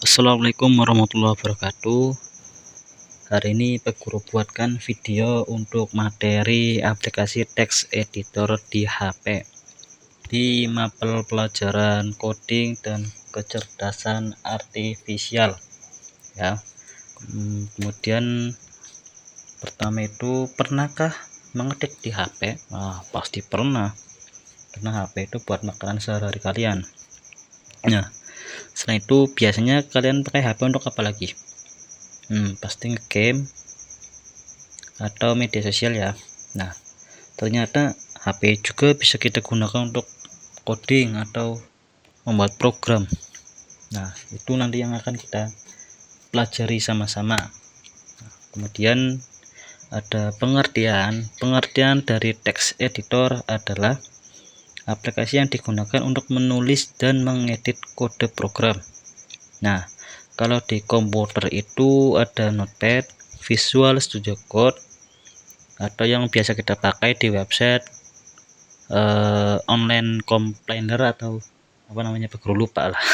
Assalamualaikum warahmatullahi wabarakatuh. Hari ini Pak Guru buatkan video untuk materi aplikasi text editor di HP di mapel pelajaran coding dan kecerdasan artifisial ya. Kemudian pertama itu, pernahkah mengetik di HP? Pasti pernah, karena HP itu buat makanan sehari-hari kalian. Nah, selain itu biasanya kalian pakai HP untuk apa lagi? Pasti ngegame atau media sosial ya. Nah, ternyata HP juga bisa kita gunakan untuk coding atau membuat program. Nah, itu nanti yang akan kita pelajari sama-sama. Kemudian ada pengertian dari text editor adalah aplikasi yang digunakan untuk menulis dan mengedit kode program. Nah, kalau di komputer itu ada Notepad, Visual Studio Code, atau yang biasa kita pakai di website online complainer atau apa namanya, baru lupa lah.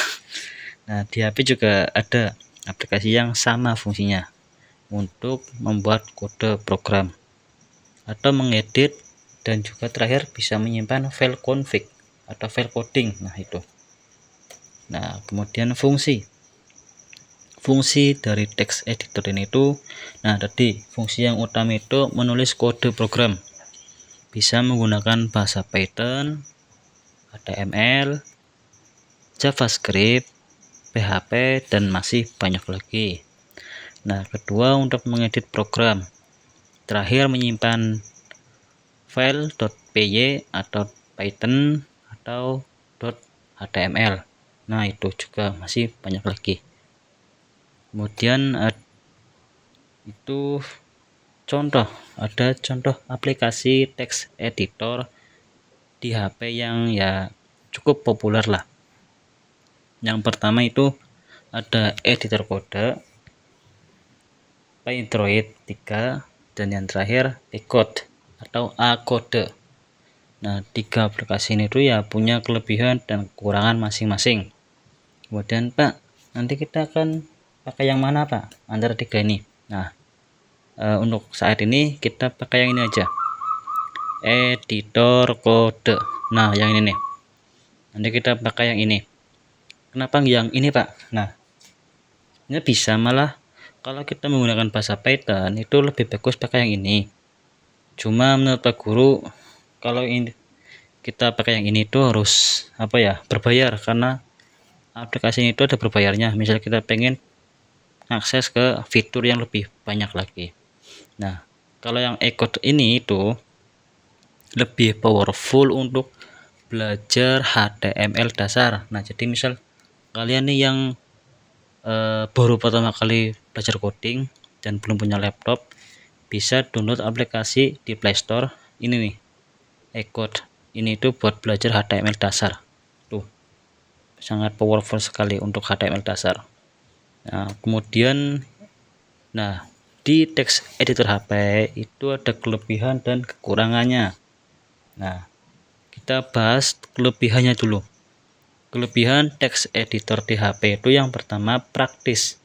Nah, di HP juga ada aplikasi yang sama fungsinya untuk membuat kode program atau mengedit, dan juga terakhir bisa menyimpan file config atau file coding. Nah, kemudian fungsi dari text editor ini itu, tadi fungsi yang utama itu menulis kode program, bisa menggunakan bahasa Python, HTML, JavaScript, PHP, dan masih banyak lagi. Nah, kedua untuk mengedit program, terakhir menyimpan file .py atau Python atau .html. Nah, itu juga masih banyak lagi. Kemudian itu ada contoh aplikasi text editor di HP yang ya cukup populer lah. Yang pertama itu ada editor kode, Pydroid 3, dan yang terakhir Ecode atau A-Code. Nah, 3 aplikasi ini tuh ya punya kelebihan dan kekurangan masing-masing. Kemudian, Pak, nanti kita akan pakai yang mana, Pak, antara 3 ini? Nah, untuk saat ini kita pakai yang ini aja, editor kode. Nah, yang ini nih, nanti kita pakai yang ini. Kenapa yang ini, Pak? Nah, ini bisa malah kalau kita menggunakan bahasa Python itu lebih bagus pakai yang ini. Cuma menurut Pak Guru, kalau ini kita pakai yang ini tuh harus berbayar, karena aplikasi ini tuh ada berbayarnya. Misal kita pengen akses ke fitur yang lebih banyak lagi. Nah, kalau yang Ecode ini itu lebih powerful untuk belajar HTML dasar. Nah, jadi misal kalian nih yang baru pertama kali belajar coding dan belum punya laptop, bisa download aplikasi di Play Store ini nih, Ecode. Ini itu buat belajar HTML dasar. Tuh, sangat powerful sekali untuk HTML dasar. Nah, kemudian di text editor HP itu ada kelebihan dan kekurangannya. Nah, kita bahas kelebihannya dulu. Kelebihan text editor di HP itu yang pertama, praktis.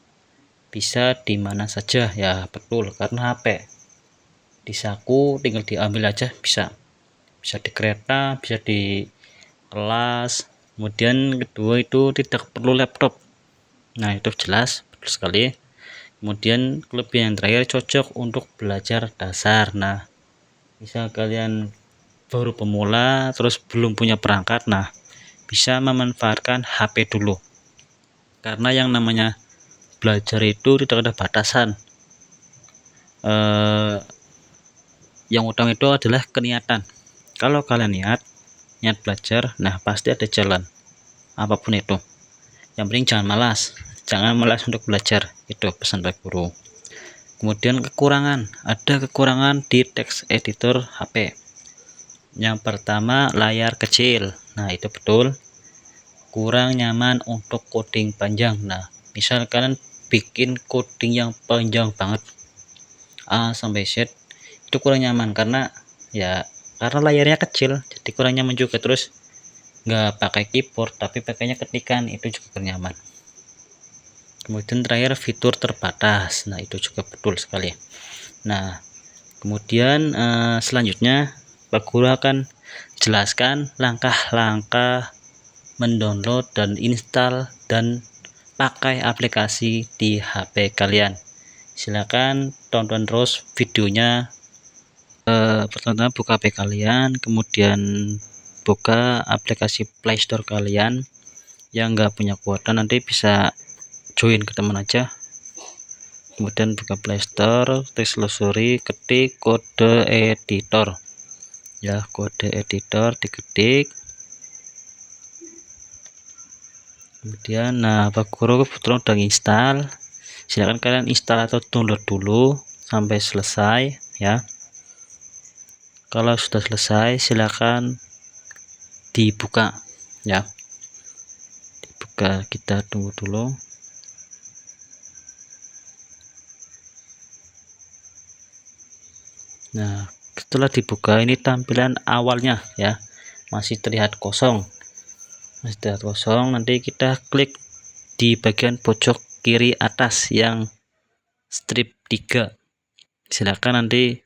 Bisa di mana saja, ya betul, karena HP di saku tinggal diambil aja, bisa di kereta, bisa di kelas. Kemudian kedua itu tidak perlu laptop. Nah, itu jelas, betul sekali. Kemudian kelebihan yang terakhir, cocok untuk belajar dasar. Nah, misal kalian baru pemula terus belum punya perangkat, nah bisa memanfaatkan HP dulu, karena yang namanya belajar itu tidak ada batasan. Yang utama itu adalah keniatan. Kalau kalian niat belajar, nah pasti ada jalan, apapun itu. Yang penting jangan malas untuk belajar, itu pesan Pak Guru. Kemudian ada kekurangan di text editor HP. Yang pertama, layar kecil. Nah, itu betul, kurang nyaman untuk coding panjang. Nah, misal kalian bikin coding yang panjang banget, A sampai Z, itu kurang nyaman karena layarnya kecil, jadi kurang nyaman juga. Terus nggak pakai keyboard tapi pakainya ketikan, itu juga kurang nyaman. Kemudian terakhir fitur terbatas, nah itu juga betul sekali. Nah kemudian selanjutnya Pak Guru akan jelaskan langkah-langkah mendownload dan install dan pakai aplikasi di HP kalian. Silakan tonton terus videonya. Pertama buka HP kalian, kemudian buka aplikasi Playstore kalian. Yang nggak punya kuota nanti bisa join ke teman aja. Kemudian buka Playstore, telusuri, ketik kode editor ya, kode editor diketik. Kemudian Pak Guru kebetulan udah install, silakan kalian install atau download dulu sampai selesai ya. Kalau sudah selesai silakan dibuka ya, dibuka, kita tunggu dulu. Nah setelah dibuka ini tampilan awalnya ya, masih terlihat kosong, nanti kita klik di bagian pojok kiri atas yang strip 3, silakan nanti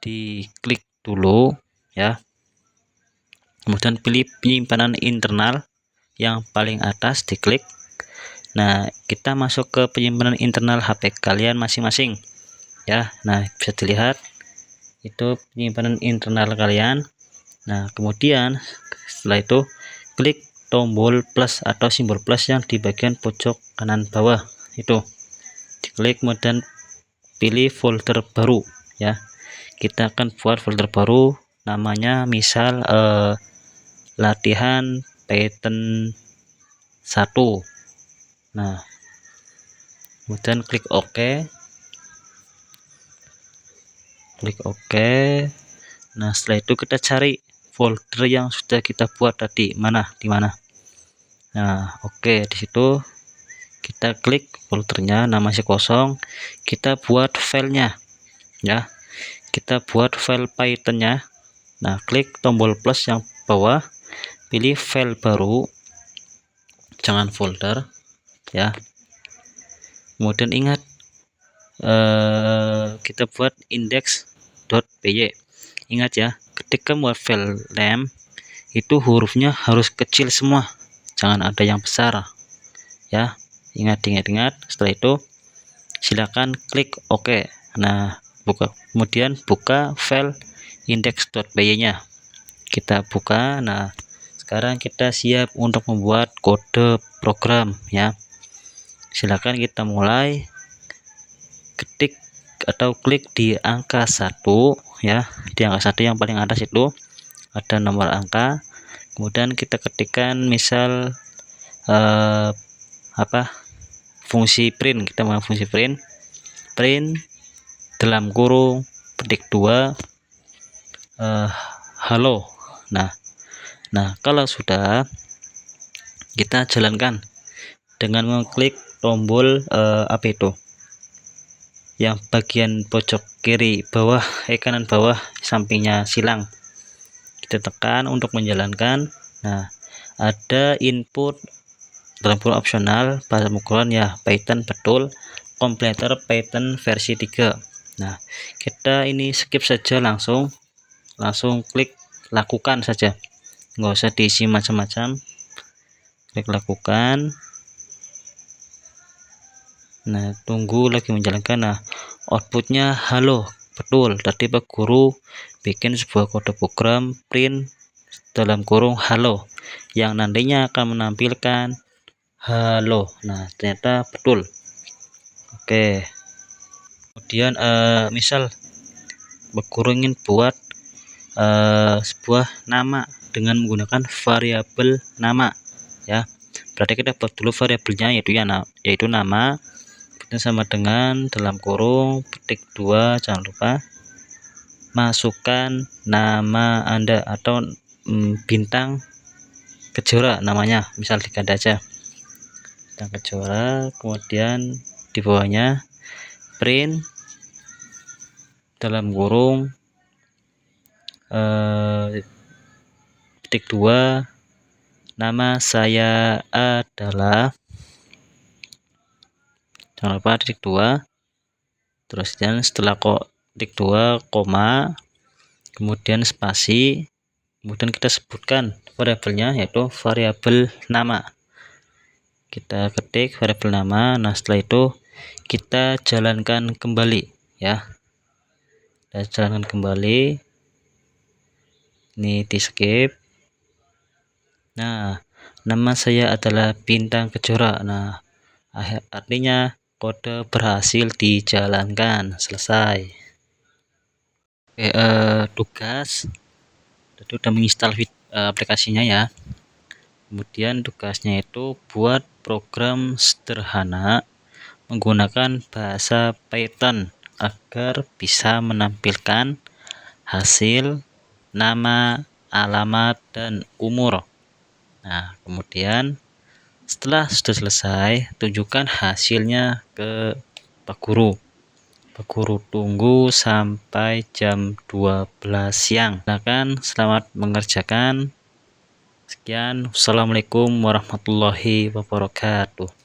diklik dulu ya, kemudian pilih penyimpanan internal yang paling atas diklik. Nah kita masuk ke penyimpanan internal HP kalian masing-masing ya. Nah bisa dilihat itu penyimpanan internal kalian. Nah kemudian setelah itu klik tombol plus atau simbol plus yang di bagian pojok kanan bawah itu diklik, kemudian pilih folder baru ya. Kita akan buat folder baru namanya misal latihan Python 1. Nah kemudian klik OK, nah setelah itu kita cari folder yang sudah kita buat tadi di mana. Nah oke, di situ kita klik foldernya, nah masih kosong, kita buat filenya ya, kita buat file Pythonnya. Nah klik tombol plus yang bawah, pilih file baru, jangan folder ya. Kemudian ingat kita buat index.py. Ingat ya, ketika membuat file name itu hurufnya harus kecil semua, jangan ada yang besar ya. Ingat. Setelah itu silakan klik OK. Nah kemudian buka file index.py nya, kita buka. Nah sekarang kita siap untuk membuat kode program ya. Silakan kita mulai, ketik atau klik di angka 1 ya, di angka 1 yang paling atas itu ada nomor angka, kemudian kita ketikkan misal fungsi print, kita mau fungsi print dalam kurung petik 2 halo. Nah kalau sudah, kita jalankan dengan mengklik tombol yang bagian pojok kiri bawah, kanan bawah sampingnya silang, kita tekan untuk menjalankan. Nah ada input dalam kurung opsional bahasa pemrograman ya, Python betul, kompilator Python versi 3. Nah kita ini skip saja, langsung klik lakukan saja, nggak usah diisi macam-macam, klik lakukan. Nah tunggu lagi menjalankan. Nah outputnya halo, betul, tadi Pak Guru bikin sebuah kode program print dalam kurung halo yang nantinya akan menampilkan halo. Nah ternyata betul. Oke, kemudian misal Pak Guru ingin buat sebuah nama dengan menggunakan variabel nama ya, berarti kita buat dulu variabelnya yaitu nama, kemudian sama dengan dalam kurung petik 2, jangan lupa masukkan nama Anda atau bintang Kejora namanya, misal diganda aja bintang Kejora, kemudian di bawahnya print dalam kurung petik 2 nama saya adalah jangan lupa titik 2, terus dan setelah titik 2 koma, kemudian spasi, kemudian kita sebutkan variabelnya yaitu variabel nama. Kita ketik variabel nama. Nah, setelah itu kita jalankan kembali ya. Kita jalankan kembali. Ini di skip. Nah, nama saya adalah Bintang Kejora. Nah, artinya kode berhasil dijalankan, selesai. Oke, tugas tadi udah menginstal aplikasinya ya. Kemudian tugasnya itu buat program sederhana menggunakan bahasa Python agar bisa menampilkan hasil, nama, alamat, dan umur. Nah, kemudian setelah sudah selesai, tunjukkan hasilnya ke Pak Guru. Pak Guru tunggu sampai jam 12 siang. Silakan, selamat mengerjakan. Sekian, wassalamualaikum warahmatullahi wabarakatuh.